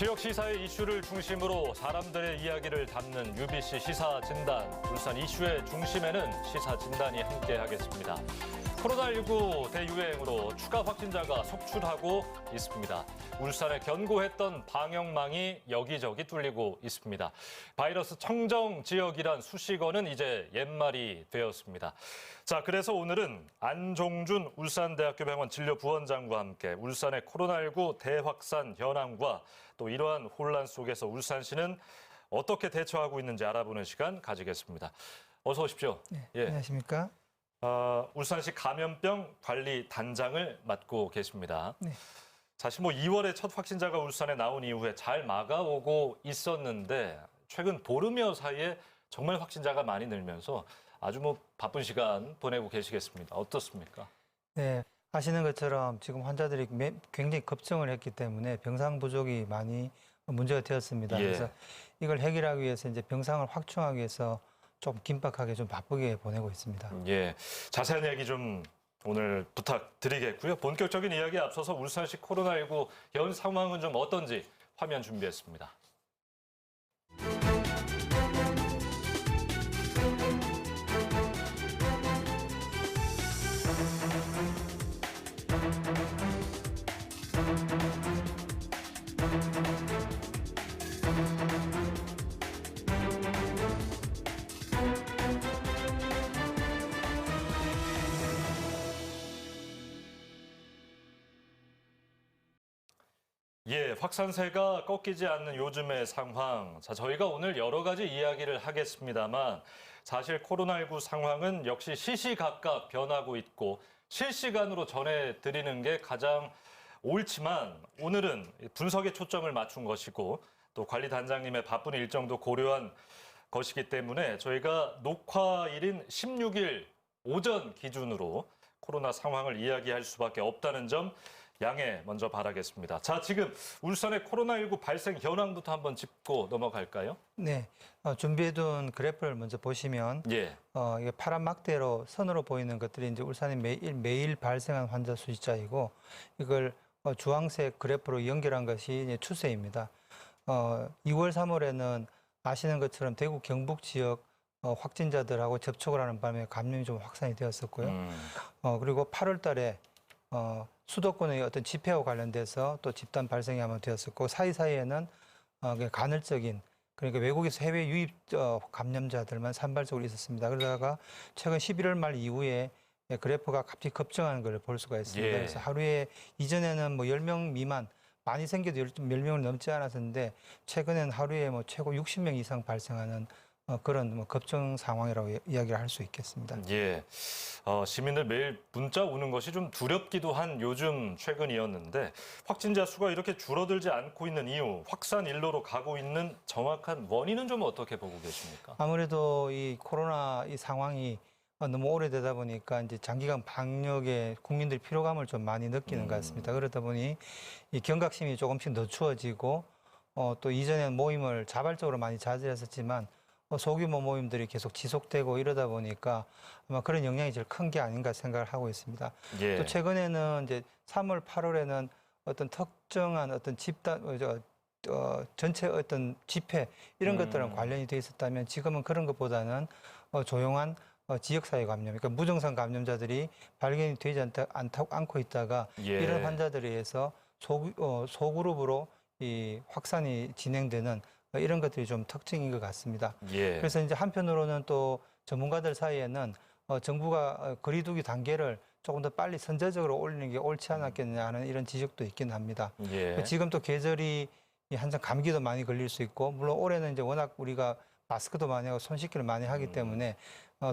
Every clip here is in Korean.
지역 시사의 이슈를 중심으로 사람들의 이야기를 담는 UBC 시사진단. 울산 이슈의 중심에는 시사진단이 함께하겠습니다. 코로나19 대유행으로 추가 확진자가 속출하고 있습니다. 울산에 견고했던 방역망이 여기저기 뚫리고 있습니다. 바이러스 청정 지역이란 수식어는 이제 옛말이 되었습니다. 자, 그래서 오늘은 안종준 울산대학교 병원 진료부원장과 함께 울산의 코로나19 대확산 현황과 또 이러한 혼란 속에서 울산시는 어떻게 대처하고 있는지 알아보는 시간 가지겠습니다. 어서 오십시오. 네, 안녕하십니까? 울산시 감염병 관리 단장을 맡고 계십니다. 네. 사실 2월에 첫 확진자가 울산에 나온 이후에 잘 막아오고 있었는데 최근 보름여 사이에 정말 확진자가 많이 늘면서 아주 바쁜 시간 보내고 계시겠습니다. 어떻습니까? 네, 아시는 것처럼 지금 환자들이 굉장히 급증을 했기 때문에 병상 부족이 많이 문제가 되었습니다. 예. 그래서 이걸 해결하기 위해서 이제 병상을 확충하기 위해서 좀 긴박하게 좀 바쁘게 보내고 있습니다. 예, 자세한 이야기 좀 오늘 부탁드리겠고요. 본격적인 이야기에 앞서서 울산시 코로나19 현 상황은 좀 어떤지 화면 준비했습니다. 예, 확산세가 꺾이지 않는 요즘의 상황. 자, 저희가 오늘 여러 가지 이야기를 하겠습니다만 사실 코로나19 상황은 역시 시시각각 변하고 있고 실시간으로 전해드리는 게 가장 옳지만 오늘은 분석에 초점을 맞춘 것이고 또 관리단장님의 바쁜 일정도 고려한 것이기 때문에 저희가 녹화일인 16일 오전 기준으로 코로나 상황을 이야기할 수밖에 없다는 점 양해 먼저 바라겠습니다. 자, 지금 울산의 코로나19 발생 현황부터 한번 짚고 넘어갈까요? 네, 준비해둔 그래프를 먼저 보시면 예. 이게 파란 막대로 선으로 보이는 것들이 이제 울산에 매일 발생한 환자 숫자이고 이걸 주황색 그래프로 연결한 것이 이제 추세입니다. 2월, 3월에는 아시는 것처럼 대구 경북 지역 확진자들하고 접촉을 하는 바람에 감염이 좀 확산이 되었었고요. 그리고 8월 달에 수도권의 어떤 집회와 관련돼서 또 집단 발생이 한번 되었었고 사이사이에는 간헐적인 그러니까 외국에서 해외 유입 감염자들만 산발적으로 있었습니다. 그러다가 최근 11월 말 이후에 그래프가 갑자기 급증하는 걸 볼 수가 있습니다. 예. 그래서 하루에 이전에는 10명 미만 많이 생겨도 10명을 넘지 않았는데 최근에는 하루에 최고 60명 이상 발생하는 그런 급증 상황이라고 이야기를 할 수 있겠습니다. 예. 시민들 매일 문자 오는 것이 좀 두렵기도 한 요즘 최근이었는데 확진자 수가 이렇게 줄어들지 않고 있는 이유, 확산 일로로 가고 있는 정확한 원인은 좀 어떻게 보고 계십니까? 아무래도 이 코로나 이 상황이 너무 오래되다 보니까 이제 장기간 방역에 국민들 피로감을 좀 많이 느끼는 것 같습니다. 그러다 보니 이 경각심이 조금씩 늦추어지고 또 이전에는 모임을 자발적으로 많이 자제했었지만 소규모 모임들이 계속 지속되고 이러다 보니까 아마 그런 영향이 제일 큰 게 아닌가 생각을 하고 있습니다. 예. 또 최근에는 이제 3월, 8월에는 어떤 특정한 어떤 집단, 전체 어떤 집회 이런 것들은 관련이 돼 있었다면 지금은 그런 것보다는 조용한 지역사회 감염, 그러니까 무증상 감염자들이 발견이 되지 않고 있다가 예. 이런 환자들에 의해서 소그룹으로 이 확산이 진행되는 이런 것들이 좀 특징인 것 같습니다. 예. 그래서 이제 한편으로는 또 전문가들 사이에는 정부가 거리두기 단계를 조금 더 빨리 선제적으로 올리는 게 옳지 않았겠느냐 하는 이런 지적도 있긴 합니다. 예. 지금 또 계절이 한창 감기도 많이 걸릴 수 있고 물론 올해는 이제 워낙 우리가 마스크도 많이 하고 손 씻기를 많이 하기 때문에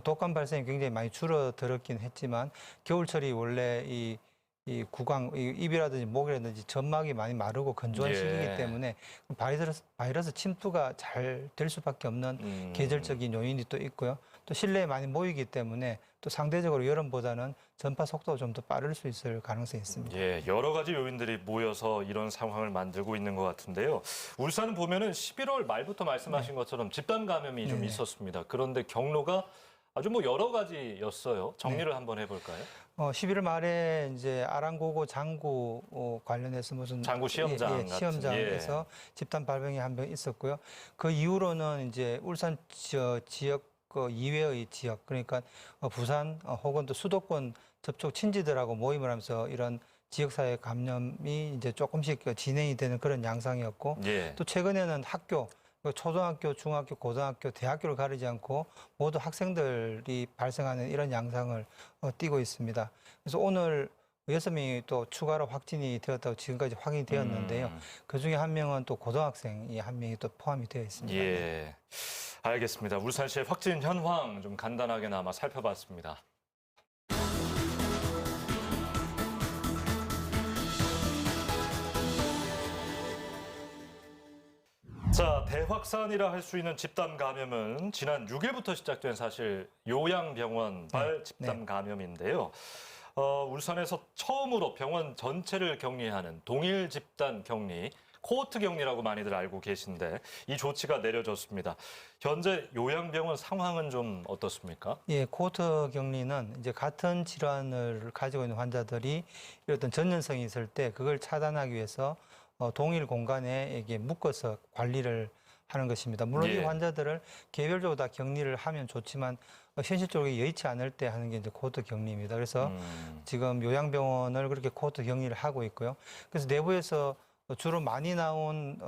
독감 발생이 굉장히 많이 줄어들었긴 했지만 겨울철이 원래 이 입이라든지 목이라든지 점막이 많이 마르고 건조한 예. 시기이기 때문에 바이러스 침투가 잘 될 수밖에 없는 계절적인 요인이 또 있고요. 또 실내에 많이 모이기 때문에 또 상대적으로 여름보다는 전파 속도가 좀 더 빠를 수 있을 가능성이 있습니다. 예, 여러 가지 요인들이 모여서 이런 상황을 만들고 있는 것 같은데요. 울산은 보면은 11월 말부터 말씀하신 것처럼 집단 감염이 좀 있었습니다. 그런데 경로가 아주 뭐 여러 가지였어요. 정리를 한번 해볼까요? 11월 말에 이제 아랑고고 장구 관련해서 무슨 장구 시험장 같은, 시험장에서 집단 발병이 한 번 있었고요. 그 이후로는 이제 울산 지역 이외의 지역, 그러니까 부산 혹은 또 수도권 접촉 친지들하고 모임을 하면서 이런 지역사회 감염이 이제 조금씩 진행이 되는 그런 양상이었고, 예. 또 최근에는 학교, 초등학교, 중학교, 고등학교, 대학교를 가리지 않고 모두 학생들이 발생하는 이런 양상을 띠고 있습니다. 그래서 오늘 6명이 또 추가로 확진이 되었다고 지금까지 확인이 되었는데요. 그중에 한 명은 또 고등학생이 한 명이 또 포함이 되어 있습니다. 예. 알겠습니다. 울산시의 확진 현황 좀 간단하게나마 살펴봤습니다. 자, 대확산이라 할 수 있는 집단 감염은 지난 6일부터 시작된 사실 요양병원 발 집단 감염인데요. 울산에서 처음으로 병원 전체를 격리하는 동일 집단 격리, 코호트 격리라고 많이들 알고 계신데 이 조치가 내려졌습니다. 현재 요양병원 상황은 좀 어떻습니까? 예, 코호트 격리는 이제 같은 질환을 가지고 있는 환자들이 어떤 전염성이 있을 때 그걸 차단하기 위해서 동일 공간에 이게 묶어서 관리를 하는 것입니다. 물론 이 환자들을 개별적으로 다 격리를 하면 좋지만 현실적으로 여의치 않을 때 하는 게 이제 코호트 격리입니다. 그래서 지금 요양병원을 그렇게 코호트 격리를 하고 있고요. 그래서 내부에서 주로 많이 나온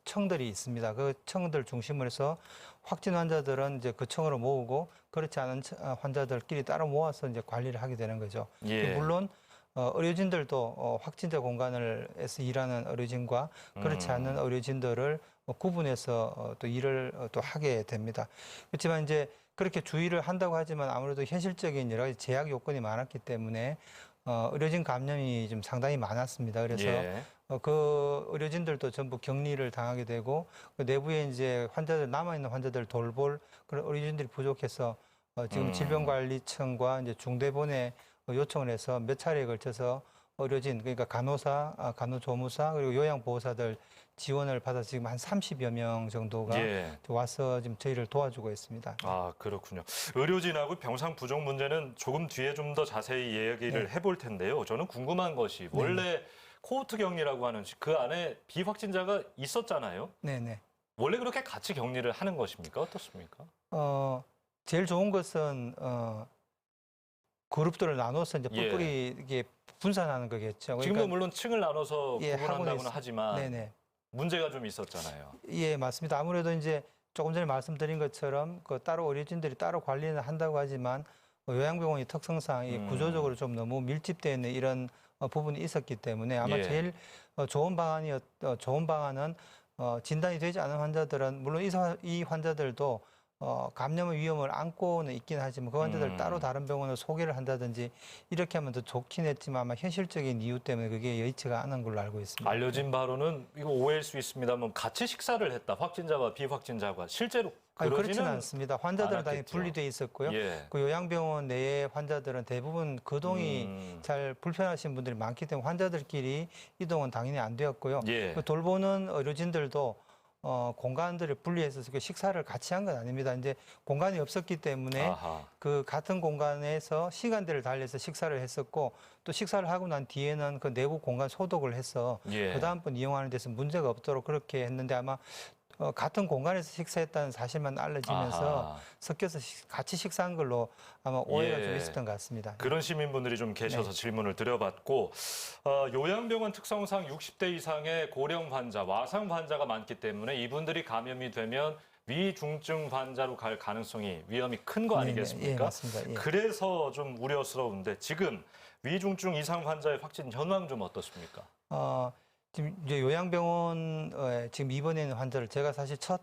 청들이 있습니다. 그 청들 중심으로 해서 확진 환자들은 이제 그 청으로 모으고 그렇지 않은 환자들끼리 따로 모아서 이제 관리를 하게 되는 거죠. 물론 의료진들도 확진자 공간에서 일하는 의료진과 그렇지 않은 의료진들을 구분해서 또 일을 또 하게 됩니다. 그렇지만 이제 그렇게 주의를 한다고 하지만 아무래도 현실적인 여러 가지 제약 요건이 많았기 때문에 의료진 감염이 좀 상당히 많았습니다. 그래서 그 의료진들도 전부 격리를 당하게 되고 그 내부에 이제 환자들 남아있는 환자들 돌볼 그런 의료진들이 부족해서 지금 질병관리청과 이제 중대본에 요청을 해서 몇 차례에 걸쳐서 의료진, 그러니까 간호사, 간호조무사, 그리고 요양보호사들 지원을 받아서 지금 한 30여 명 정도가 와서 지금 저희를 도와주고 있습니다. 아, 그렇군요. 의료진하고 병상 부족 문제는 조금 뒤에 좀 더 자세히 얘기를 해볼 텐데요. 저는 궁금한 것이 원래 코호트 격리라고 하는 그 안에 비확진자가 있었잖아요. 네네. 원래 그렇게 같이 격리를 하는 것입니까? 어떻습니까? 제일 좋은 것은 그룹들을 나눠서 이제 뿔뿔이 이게 분산하는 거겠죠. 지금도 물론 층을 나눠서 구분한다고는 하지만 네네. 문제가 좀 있었잖아요. 예, 맞습니다. 아무래도 이제 조금 전에 말씀드린 것처럼 그 따로 의료진들이 따로 관리는 한다고 하지만 요양병원의 특성상 이 구조적으로 좀 너무 밀집되어 있는 이런 부분이 있었기 때문에 아마 제일 좋은 방안은 진단이 되지 않은 환자들은 물론 이 환자들도 감염의 위험을 안고는 있긴 하지만 그 환자들 따로 다른 병원으로 소개를 한다든지 이렇게 하면 더 좋긴 했지만 아마 현실적인 이유 때문에 그게 여의치가 않은 걸로 알고 있습니다. 알려진 바로는 이거 오해일 수 있습니다만 같이 식사를 했다. 확진자와 비확진자가 실제로 그렇지는 않습니다. 환자들은 당연히 분리돼 있었고요. 그 요양병원 내의 환자들은 대부분 거동이 잘 불편하신 분들이 많기 때문에 환자들끼리 이동은 당연히 안 되었고요. 그 돌보는 의료진들도 공간들을 분리해서 식사를 같이 한 건 아닙니다. 이제 공간이 없었기 때문에 그 같은 공간에서 시간대를 달리해서 식사를 했었고 또 식사를 하고 난 뒤에는 그 내부 공간 소독을 해서 그 다음번 이용하는 데서 문제가 없도록 그렇게 했는데 아마 같은 공간에서 식사했다는 사실만 알려지면서 섞여서 같이 식사한 걸로 아마 오해가 좀 있었던 것 같습니다. 그런 시민분들이 좀 계셔서 질문을 드려봤고 요양병원 특성상 60대 이상의 고령 환자, 와상 환자가 많기 때문에 이분들이 감염이 되면 위중증 환자로 갈 가능성이 위험이 큰 거 아니겠습니까? 예, 맞습니다. 그래서 좀 우려스러운데 지금 위중증 이상 환자의 확진 현황 좀 어떻습니까? 지금 이제 요양병원에 지금 입원해 있는 환자를 제가 사실 첫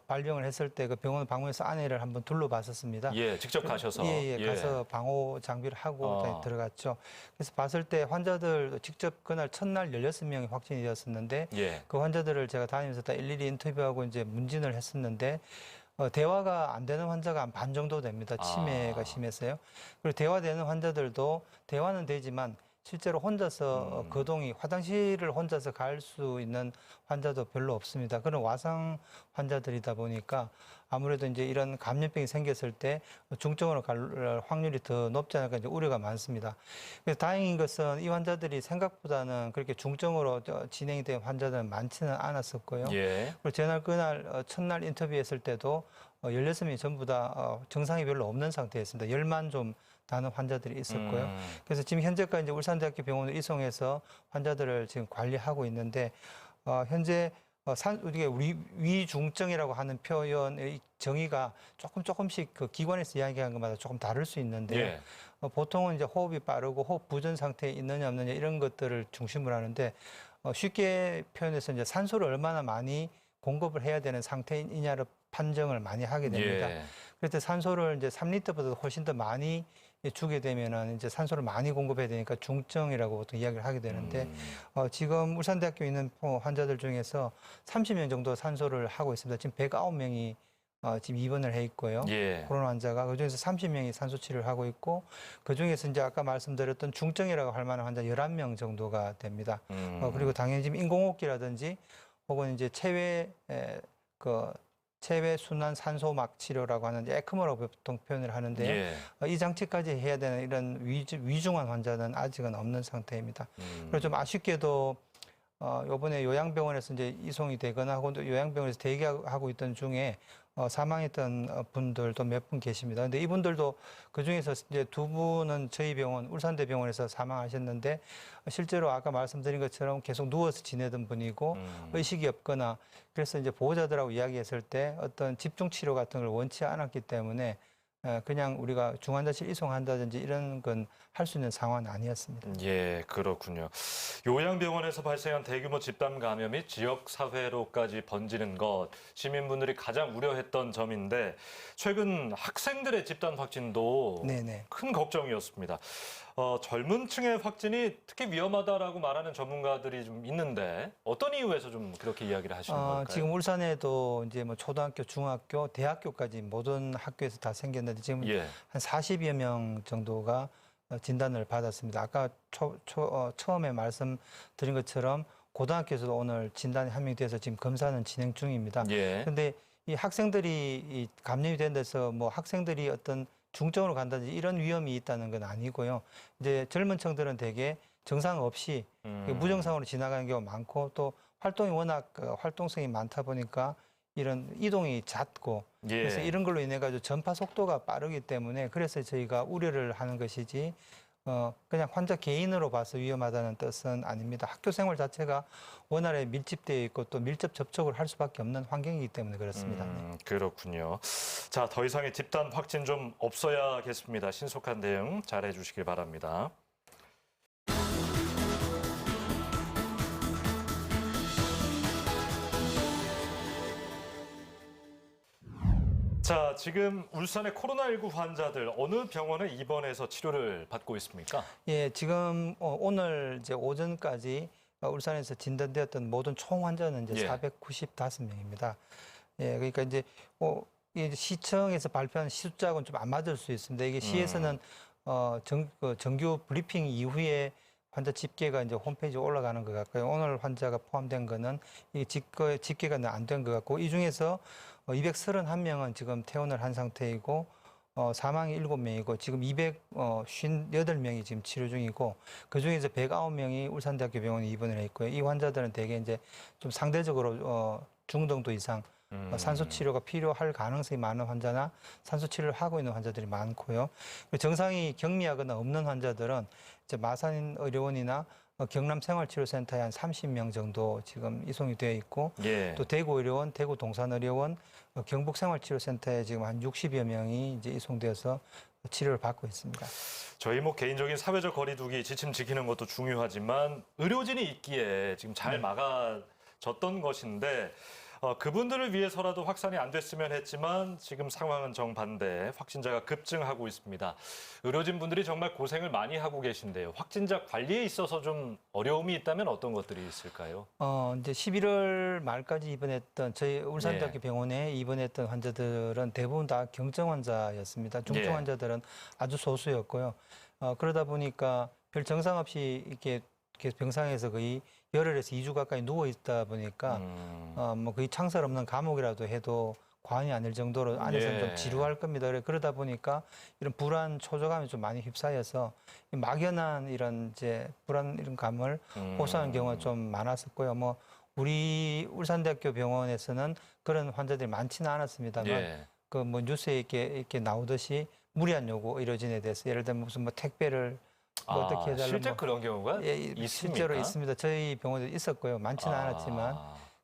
발병을 했을 때 그 병원 방문해서 안에를 한번 둘러봤었습니다. 직접 가셔서. 가서 방호 장비를 하고 들어갔죠. 그래서 봤을 때 환자들 직접 그날 첫날 16명이 확진이 되었었는데 그 환자들을 제가 다니면서 다 일일이 인터뷰하고 이제 문진을 했었는데 대화가 안 되는 환자가 한 반 정도 됩니다. 치매가 심해서요. 그리고 대화되는 환자들도 대화는 되지만 실제로 혼자서 거동이 화장실을 혼자서 갈 수 있는 환자도 별로 없습니다. 그런 와상 환자들이다 보니까 아무래도 이제 이런 감염병이 생겼을 때 중증으로 갈 확률이 더 높지 않을까 이제 우려가 많습니다. 그래서 다행인 것은 이 환자들이 생각보다는 그렇게 중증으로 진행이 된 환자들은 많지는 않았었고요. 예. 그리고 전날 그날 첫날 인터뷰했을 때도 16명이 전부 다 증상이 별로 없는 상태였습니다. 열만 좀 나는 환자들이 있었고요. 그래서 지금 현재까지 이제 울산대학교 병원으로 이송해서 환자들을 지금 관리하고 있는데 현재 우리가 위중증이라고 하는 표현의 정의가 조금씩 그 기관에서 이야기하는 것마다 조금 다를 수 있는데요. 예. 보통은 이제 호흡이 빠르고 호흡 부전 상태에 있느냐 없느냐 이런 것들을 중심으로 하는데 쉽게 표현해서 이제 산소를 얼마나 많이 공급을 해야 되는 상태이냐를 판정을 많이 하게 됩니다. 예. 그래서 산소를 이제 3리터보다 훨씬 더 많이 주게 되면은 이제 산소를 많이 공급해야 되니까 중증이라고 보통 이야기를 하게 되는데 지금 울산대학교에 있는 환자들 중에서 30명 정도 산소를 하고 있습니다. 지금 109명이 지금 입원을 해 있고요. 예. 코로나 환자가 그중에서 30명이 산소 치료를 하고 있고 그중에서 이제 아까 말씀드렸던 중증이라고 할 만한 환자 11명 정도가 됩니다. 그리고 당연히 지금 인공호흡기라든지 혹은 이제 체외 순환 산소막 치료라고 하는 에크모라고 보통 표현을 하는데요. 예. 이 장치까지 해야 되는 이런 위중한 환자는 아직은 없는 상태입니다. 그리고 좀 아쉽게도 요번에 요양병원에서 이제 이송이 되거나 혹은 또 요양병원에서 대기하고 있던 중에 사망했던 분들도 몇 분 계십니다. 근데 이분들도 그 중에서 이제 두 분은 저희 병원, 울산대병원에서 사망하셨는데 실제로 아까 말씀드린 것처럼 계속 누워서 지내던 분이고 의식이 없거나 그래서 이제 보호자들하고 이야기했을 때 어떤 집중 치료 같은 걸 원치 않았기 때문에 그냥 우리가 중환자실 이송한다든지 이런 건 할 수 있는 상황은 아니었습니다. 예, 그렇군요. 요양병원에서 발생한 대규모 집단 감염이 지역 사회로까지 번지는 것, 시민분들이 가장 우려했던 점인데 최근 학생들의 집단 확진도 네네. 큰 걱정이었습니다. 젊은 층의 확진이 특히 위험하다라고 말하는 전문가들이 좀 있는데 어떤 이유에서 좀 그렇게 이야기를 하시는 걸까요? 지금 울산에도 이제 뭐 초등학교, 중학교, 대학교까지 모든 학교에서 다 생겼는데 지금 예. 한 40여 명 정도가 진단을 받았습니다. 아까 처음에 말씀드린 것처럼 고등학교에서도 오늘 진단이 한 명이 돼서 지금 검사는 진행 중입니다. 예. 그런데 이 학생들이 이 감염이 된 데서 뭐 학생들이 어떤 중증으로 간다든지 이런 위험이 있다는 건 아니고요. 이제 젊은 층들은 대개 증상 없이 무증상으로 지나가는 경우가 많고 또 활동이 워낙 활동성이 많다 보니까 이런 이동이 잦고 예. 그래서 이런 걸로 인해 가지고 전파 속도가 빠르기 때문에 그래서 저희가 우려를 하는 것이지 그냥 환자 개인으로 봐서 위험하다는 뜻은 아닙니다. 학교 생활 자체가 원활에 밀집되어 있고 또 밀접 접촉을 할 수밖에 없는 환경이기 때문에 그렇습니다. 그렇군요. 자, 더 이상의 집단 확진 좀 없어야겠습니다. 신속한 대응 잘해 주시길 바랍니다. 자, 지금 울산의 코로나19 환자들 어느 병원에 입원해서 치료를 받고 있습니까? 예, 지금 오늘 이제 오전까지 울산에서 진단되었던 모든 총 환자는 이제 예. 495명입니다. 예, 그러니까 이제 이 시청에서 발표한 숫자하고는 좀 안 맞을 수 있습니다. 이게 시에서는 정규 브리핑 이후에 환자 집계가 이제 홈페이지에 올라가는 것 같고요. 오늘 환자가 포함된 거는 이 집계가 안 된 것 같고 이 중에서 231명은 지금 퇴원을 한 상태이고 사망이 7명이고 지금 258명이 지금 치료 중이고 그중에서 109명이 울산대학교 병원에 입원을 해 있고요. 이 환자들은 대개 이제 좀 상대적으로 중등도 이상 산소 치료가 필요할 가능성이 많은 환자나 산소 치료를 하고 있는 환자들이 많고요. 증상이 경미하거나 없는 환자들은 이제 마산 의료원이나 경남생활치료센터에 한 30명 정도 지금 이송이 되어 있고 예. 또 대구의료원, 대구동산의료원, 경북생활치료센터에 지금 한 60여 명이 이제 이송되어서 치료를 받고 있습니다. 저희 뭐 개인적인 사회적 거리두기 지침 지키는 것도 중요하지만 의료진이 있기에 지금 잘 막아졌던 것인데 그분들을 위해서라도 확산이 안 됐으면 했지만 지금 상황은 정반대, 확진자가 급증하고 있습니다. 의료진 분들이 정말 고생을 많이 하고 계신데요. 확진자 관리에 있어서 좀 어려움이 있다면 어떤 것들이 있을까요? 이제 11월 말까지 입원했던 저희 울산대학교 병원에 입원했던 환자들은 대부분 다 경증 환자였습니다. 중증 환자들은 아주 소수였고요. 그러다 보니까 별 증상 없이 이렇게 병상에서 거의 열흘에서 2주 가까이 누워 있다 보니까 뭐 거의 창살 없는 감옥이라도 해도 과언이 아닐 정도로 안에서는 좀 지루할 겁니다. 그러다 보니까 이런 불안, 초조감이 좀 많이 휩싸여서 막연한 이런 불안 이런 감을 호소하는 경우가 좀 많았었고요. 뭐 우리 울산대학교 병원에서는 그런 환자들이 많지는 않았습니다만 그 뭐 뉴스에 이렇게 나오듯이 무리한 요구 의료진에 대해서 예를 들면 무슨 뭐 택배를 뭐 어떻게 해달라 실제 그런 경우가 있습니까? 실제로 있습니다. 저희 병원에도 있었고요. 많지는 않았지만.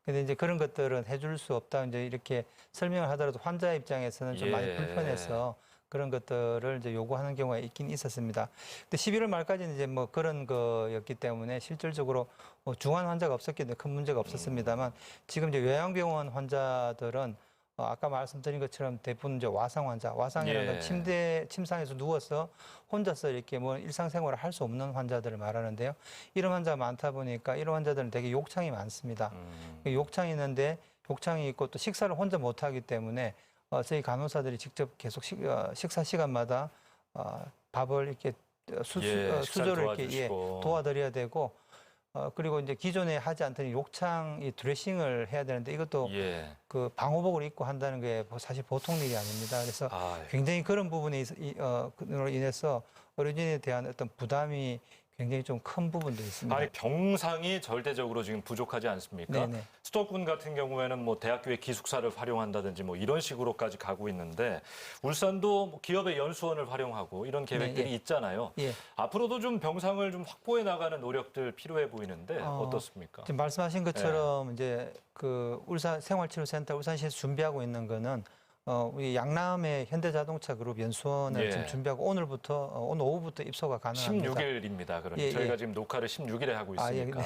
근데 이제 그런 것들은 해줄 수 없다. 이제 이렇게 설명을 하더라도 환자 입장에서는 좀 많이 불편해서 그런 것들을 이제 요구하는 경우가 있긴 있었습니다. 근데 11월 말까지는 이제 뭐 그런 거였기 때문에 실질적으로 중환 환자가 없었기 때문에 큰 문제가 없었습니다만 지금 이제 요양병원 환자들은 아까 말씀드린 것처럼 대부분 이제 와상 환자, 와상이라는 건 침상에서 누워서 혼자서 이렇게 뭐 일상생활을 할 수 없는 환자들을 말하는데요. 이런 환자가 많다 보니까 이런 환자들은 되게 욕창이 많습니다. 욕창이 있는데 욕창이 있고 또 식사를 혼자 못 하기 때문에 저희 간호사들이 직접 계속 식사 시간마다 밥을 이렇게 수저를 이렇게 도와드려야 되고 그리고 이제 기존에 하지 않던 욕창 드레싱을 해야 되는데 이것도 그 방호복을 입고 한다는 게 사실 보통 일이 아닙니다. 그래서 굉장히 그런 부분에 인해서 의료진에 대한 어떤 부담이 굉장히 좀 큰 부분도 있습니다. 아니 병상이 절대적으로 지금 부족하지 않습니까? 네네. 수도권 같은 경우에는 뭐 대학교의 기숙사를 활용한다든지 뭐 이런 식으로까지 가고 있는데 울산도 뭐 기업의 연수원을 활용하고 이런 계획들이 있잖아요. 앞으로도 좀 병상을 좀 확보해 나가는 노력들 필요해 보이는데 어떻습니까? 지금 말씀하신 것처럼 이제 그 울산 생활치료센터 울산시에서 준비하고 있는 거는 우리 양남의 현대자동차그룹 연수원을 지금 준비하고 오늘부터 오늘 오후부터 입소가 가능합니다. 16일입니다. 그러니까 저희가 지금 녹화를 16일에 하고 있으니까.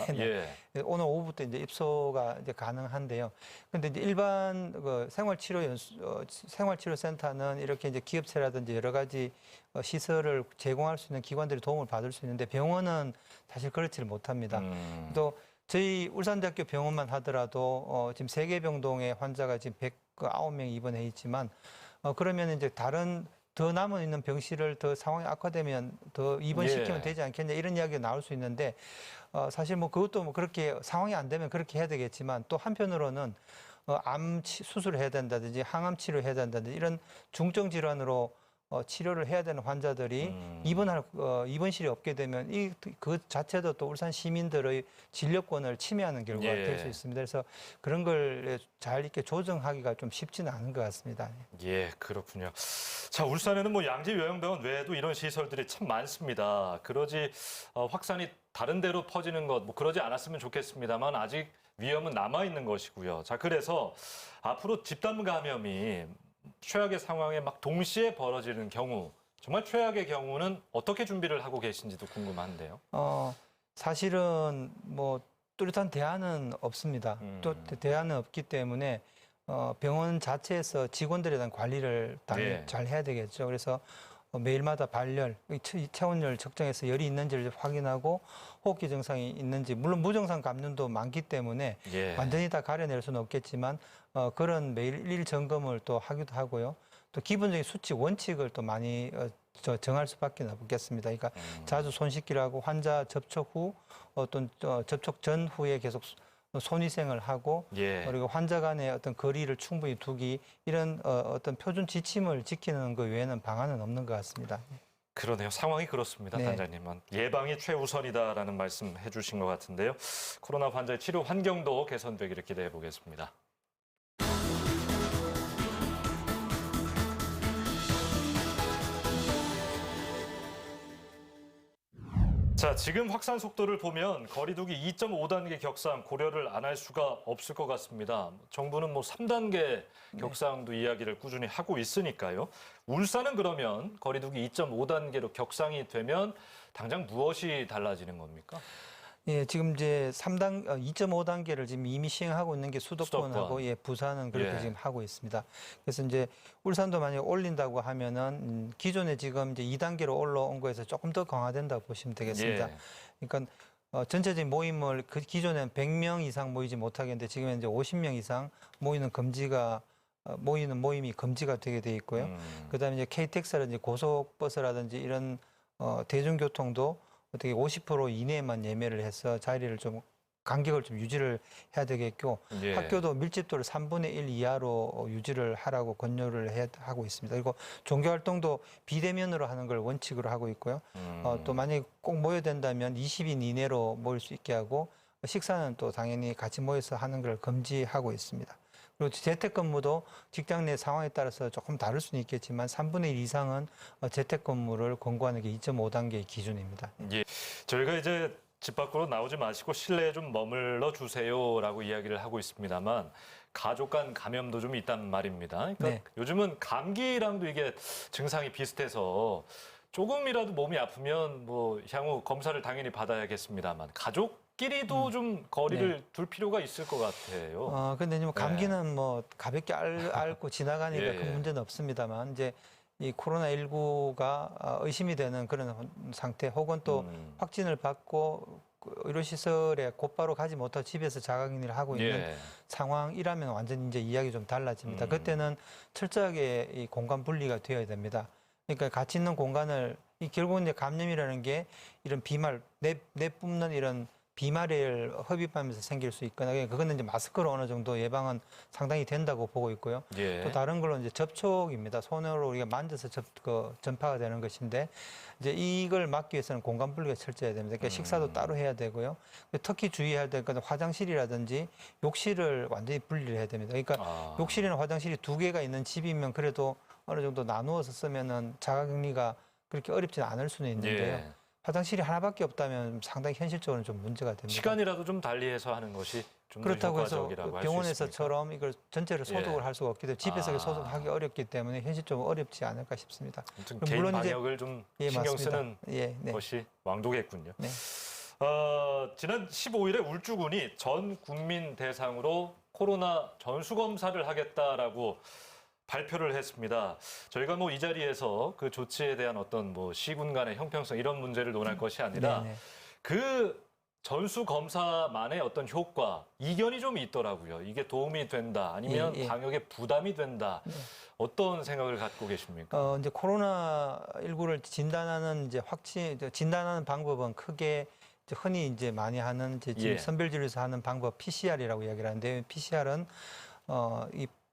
오늘 오후부터 이제 입소가 이제 가능한데요. 근데 이제 일반 그 생활치료센터는 이렇게 이제 기업체라든지 여러 가지 시설을 제공할 수 있는 기관들이 도움을 받을 수 있는데 병원은 사실 그렇지를 못합니다. 또 저희 울산대학교 병원만 하더라도 지금 세계병동에 환자가 지금 109명이 입원해 있지만 그러면 이제 다른 더 남아 있는 병실을 더 상황이 악화되면 더 입원시키면 되지 않겠냐 이런 이야기가 나올 수 있는데 사실 뭐 그것도 뭐 그렇게 상황이 안 되면 그렇게 해야 되겠지만 또 한편으로는 암 수술을 해야 된다든지 항암 치료를 해야 된다든지 이런 중증 질환으로 치료를 해야 되는 환자들이 입원실이 없게 되면 그 자체도 또 울산 시민들의 진료권을 침해하는 결과가 될 수 있습니다. 그래서 그런 걸 잘 이렇게 조정하기가 좀 쉽지는 않은 것 같습니다. 그렇군요. 자, 울산에는 뭐 양지 요양병원 외에도 이런 시설들이 참 많습니다. 그러지 확산이 다른 데로 퍼지는 것 뭐 그러지 않았으면 좋겠습니다만 아직 위험은 남아 있는 것이고요. 자, 그래서 앞으로 집단 감염이 최악의 상황에 막 동시에 벌어지는 경우, 정말 최악의 경우는 어떻게 준비를 하고 계신지도 궁금한데요. 사실은 뭐 뚜렷한 대안은 없습니다. 또 대안은 없기 때문에 병원 자체에서 직원들에 대한 관리를 당연히 잘 해야 되겠죠. 그래서 매일마다 발열, 체온열 측정해서 열이 있는지를 확인하고 호흡기 증상이 있는지, 물론 무증상 감염도 많기 때문에 완전히 다 가려낼 수는 없겠지만 그런 매일 일 점검을 또 하기도 하고요. 또 기본적인 수치 원칙을 또 많이 정할 수밖에 없겠습니다. 그러니까 자주 손 씻기를 하고 환자 접촉 후 어떤 접촉 전후에 계속 손위생을 하고 그리고 환자 간의 어떤 거리를 충분히 두기 이런 어떤 표준 지침을 지키는 것 외에는 방안은 없는 것 같습니다. 그러네요. 상황이 그렇습니다, 단장님은. 예방이 최우선이다라는 말씀 해주신 것 같은데요. 코로나 환자의 치료 환경도 개선되기를 기대해 보겠습니다. 자, 지금 확산 속도를 보면 거리두기 2.5단계 격상 고려를 안 할 수가 없을 것 같습니다. 정부는 뭐 3단계 격상도 이야기를 꾸준히 하고 있으니까요. 울산은 그러면 거리두기 2.5단계로 격상이 되면 당장 무엇이 달라지는 겁니까? 지금 이제 2.5단계를 지금 이미 시행하고 있는 게 수도권하고 부산은 그렇게 지금 하고 있습니다. 그래서 이제 울산도 만약에 올린다고 하면은 기존에 지금 이제 2단계로 올라온 거에서 조금 더 강화된다고 보시면 되겠습니다. 그러니까 전체적인 모임을 기존엔 100명 이상 모이지 못하겠는데 지금은 이제 50명 이상 모이는 모임이 금지가 되게 돼 있고요. 그다음에 이제 KTX라든지 고속버스라든지 이런 대중교통도 어떻게 50% 이내에만 예매를 해서 자리를 좀 간격을 좀 유지를 해야 되겠고 예. 학교도 밀집도를 3분의 1 이하로 유지를 하라고 권유를 하고 있습니다. 그리고 종교활동도 비대면으로 하는 걸 원칙으로 하고 있고요. 또 만약에 꼭 모여야 된다면 20인 이내로 모일 수 있게 하고 식사는 또 당연히 같이 모여서 하는 걸 금지하고 있습니다. 그리고 재택근무도 직장 내 상황에 따라서 조금 다를 수는 있겠지만 3분의 1 이상은 재택근무를 권고하는 게 2.5단계의 기준입니다. 예. 저희가 이제 집 밖으로 나오지 마시고 실내에 좀 머물러 주세요라고 이야기를 하고 있습니다만 가족 간 감염도 좀 있단 말입니다. 그러니까 네. 요즘은 감기랑도 이게 증상이 비슷해서 조금이라도 몸이 아프면 뭐 향후 검사를 당연히 받아야겠습니다만 가족끼리도 좀 거리를 둘 필요가 있을 것 같아요. 근데 이제 뭐 감기는 뭐 가볍게 앓고 지나가니까 예. 큰 문제는 없습니다만 이제 이 코로나19가 의심이 되는 그런 상태 혹은 또 확진을 받고 그 의료시설에 곧바로 가지 못하고 집에서 자가격리를 하고 있는 예. 상황이라면 완전히 이제 이야기 좀 달라집니다. 그때는 철저하게 이 공간 분리가 되어야 됩니다. 그러니까 같이 있는 공간을 결국은 이제 감염이라는 게 이런 비말 내뿜는 이런 비말을 흡입하면서 생길 수 있거나 그거는 이제 마스크로 어느 정도 예방은 상당히 된다고 보고 있고요. 예. 또 다른 걸로 이제 접촉입니다. 손으로 우리가 만져서 전파가 되는 것인데 이제 이걸 막기 위해서는 공간 분리가 철저해야 됩니다. 그러니까 식사도 따로 해야 되고요. 특히 주의해야 될 건 화장실이라든지 욕실을 완전히 분리를 해야 됩니다. 그러니까 욕실이나 화장실이 두 개가 있는 집이면 그래도 어느 정도 나누어서 쓰면은 자가격리가 그렇게 어렵지는 않을 수는 있는데요. 예. 화장실이 하나밖에 없다면 상당히 현실적으로는 좀 문제가 됩니다. 시간이라도 좀 달리해서 하는 것이 좀 더 그렇다고 해서 효과적이라고 할 수 있습니까? 병원에서처럼 이걸 전체를 소독을 예. 할 수가 없기 때문에 집에서 소독하기 어렵기 때문에 현실적으로 어렵지 않을까 싶습니다. 아무튼 물론 개인 이제- 방역을 좀 예, 신경 맞습니다. 쓰는 예, 네. 것이 왕도겠군요. 네. 지난 15일에 울주군이 전 국민 대상으로 코로나 전수검사를 하겠다라고 발표를 했습니다. 저희가 뭐 이 자리에서 그 조치에 대한 어떤 뭐 시군 간의 형평성 이런 문제를 논할 것이 아니라 네네. 그 전수검사만의 어떤 효과, 이견이 좀 있더라고요. 이게 도움이 된다, 아니면 예, 예. 방역에 부담이 된다. 어떤 생각을 갖고 계십니까? 이제 코로나19를 진단하는 진단하는 방법은 크게 이제 흔히 이제 많이 하는 이제 지금 예. 선별진료에서 하는 방법 PCR이라고 이야기를 하는데 PCR은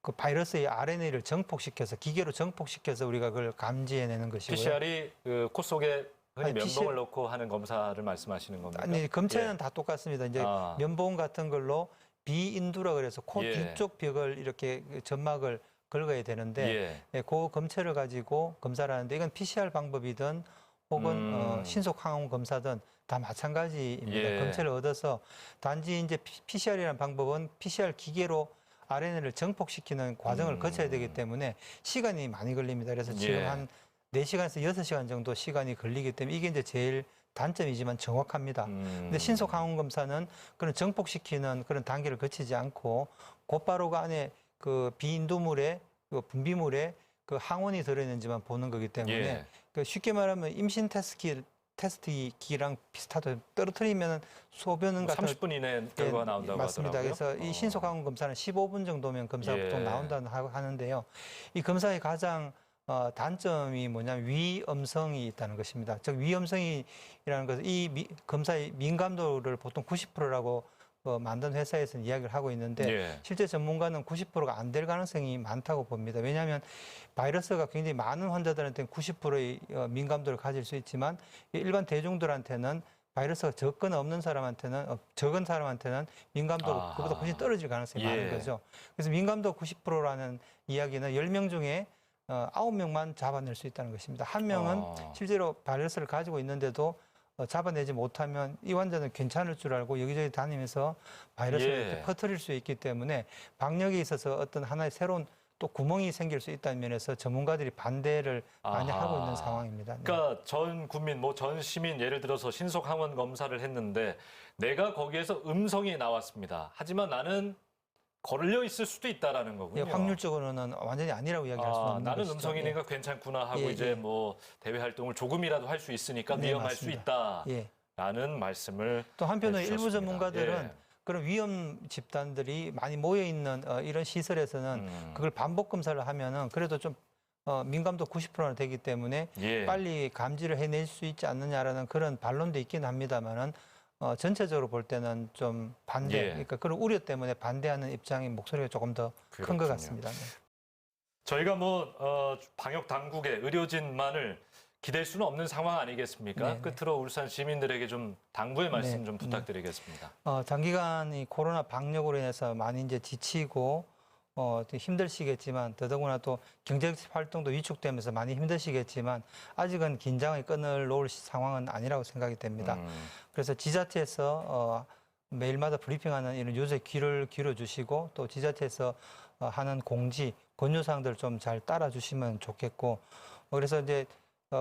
그 바이러스의 RNA를 정폭시켜서 기계로 정폭시켜서 우리가 그걸 감지해내는 것이고요. PCR이 그 코 속에 흔히 아니, 면봉을 넣고 하는 검사를 말씀하시는 겁니까? 아니 검체는 예. 다 똑같습니다. 이제 아. 면봉 같은 걸로 비인두라 그래서 코 예. 뒤쪽 벽을 이렇게 점막을 긁어야 되는데 예. 예, 그 검체를 가지고 검사를 하는데 이건 PCR 방법이든 혹은 신속 항원 검사든 다 마찬가지입니다. 예. 검체를 얻어서 단지 이제 PCR이라는 방법은 PCR 기계로 RNA를 정폭시키는 과정을 거쳐야 되기 때문에 시간이 많이 걸립니다. 그래서 지금 예. 한 4시간에서 6시간 정도 시간이 걸리기 때문에 이게 이제 제일 단점이지만 정확합니다. 근데 신속 항원 검사는 그런 정폭시키는 그런 단계를 거치지 않고 곧바로 그 안에 그 비인두물에 그 분비물에 그 항원이 들어있는지만 보는 거기 때문에 예. 그 쉽게 말하면 임신 테스트기랑 비슷하죠. 떨어뜨리면 소변 같은 30분 이내에 결과가 나온다고 맞습니다. 하더라고요. 그래서 이 신속 항원 검사는 15분 정도면 검사가 예. 보통 나온다고 하는데요. 이 검사의 가장 단점이 뭐냐면 위험성이 있다는 것입니다. 즉 위험성이라는 것은 이 검사의 민감도를 보통 90%라고 만든 회사에서는 이야기를 하고 있는데 예. 실제 전문가는 90%가 안 될 가능성이 많다고 봅니다. 왜냐하면 바이러스가 굉장히 많은 환자들한테는 90%의 민감도를 가질 수 있지만 일반 대중들한테는 바이러스가 적거나 없는 사람한테는 적은 사람한테는 민감도가 그보다 훨씬 떨어질 가능성이 예. 많은 거죠. 그래서 민감도 90%라는 이야기는 10명 중에 9명만 잡아낼 수 있다는 것입니다. 한 명은 실제로 바이러스를 가지고 있는데도 잡아내지 못하면 이 환자는 괜찮을 줄 알고 여기저기 다니면서 바이러스를 예. 이렇게 퍼뜨릴 수 있기 때문에 방역에 있어서 어떤 하나의 새로운 또 구멍이 생길 수 있다는 면에서 전문가들이 반대를 많이 하고 있는 상황입니다. 네. 그러니까 전 국민, 뭐 전 시민 예를 들어서 신속 항원 검사를 했는데 내가 거기에서 음성이 나왔습니다. 하지만 나는 걸려 있을 수도 있다라는 거군요. 예, 확률적으로는 완전히 아니라고 이야기할 수는 없는 나는 것이죠. 음성이니까 괜찮구나 하고 예, 이제 예. 뭐 대외 활동을 조금이라도 할 수 있으니까 네, 위험할 맞습니다. 수 있다라는 예. 말씀을 또 한편으로 해주셨습니다. 일부 전문가들은 예. 그런 위험 집단들이 많이 모여 있는 이런 시설에서는 그걸 반복 검사를 하면은 그래도 좀 민감도 90%나 되기 때문에 예. 빨리 감지를 해낼 수 있지 않느냐라는 그런 반론도 있긴 합니다만은 전체적으로 볼 때는 좀 반대, 예. 그러니까 그런 우려 때문에 반대하는 입장의 목소리가 조금 더 큰 것 그렇군요. 같습니다. 네. 저희가 방역 당국의 의료진만을 기댈 수는 없는 상황 아니겠습니까? 네네. 끝으로 울산 시민들에게 좀 당부의 말씀 네, 좀 부탁드리겠습니다. 장기간 이 코로나 방역으로 인해서 많이 이제 지치고 또 힘드시겠지만 더더구나 또 경제 활동도 위축되면서 많이 힘드시겠지만 아직은 긴장의 끈을 놓을 상황은 아니라고 생각이 됩니다. 그래서 지자체에서 매일마다 브리핑하는 이런 요새 귀를 기울여주시고 또 지자체에서 하는 공지, 권유사항들 좀 잘 따라주시면 좋겠고 그래서 이제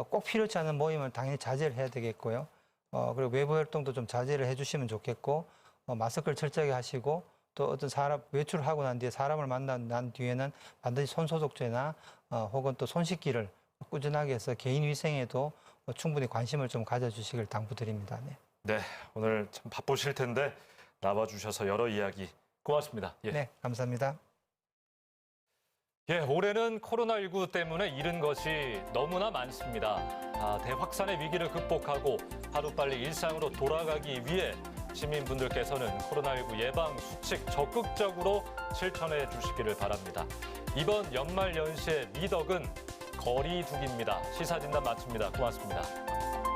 꼭 필요치 않은 모임을 당연히 자제를 해야 되겠고요. 그리고 외부 활동도 좀 자제를 해주시면 좋겠고 마스크를 철저하게 하시고 또 어떤 사람 외출을 하고 난 뒤에 사람을 만난 뒤에는 반드시 손소독제나 혹은 또 손 씻기를 꾸준하게 해서 개인 위생에도 충분히 관심을 좀 가져주시길 당부드립니다. 네. 네, 오늘 참 바쁘실 텐데 나와주셔서 여러 이야기 고맙습니다. 예. 네, 감사합니다. 예, 올해는 코로나19 때문에 잃은 것이 너무나 많습니다. 대확산의 위기를 극복하고 하루빨리 일상으로 돌아가기 위해 시민분들께서는 코로나19 예방 수칙 적극적으로 실천해 주시기를 바랍니다. 이번 연말 연시의 미덕은 거리두기입니다. 시사진단 마칩니다. 고맙습니다.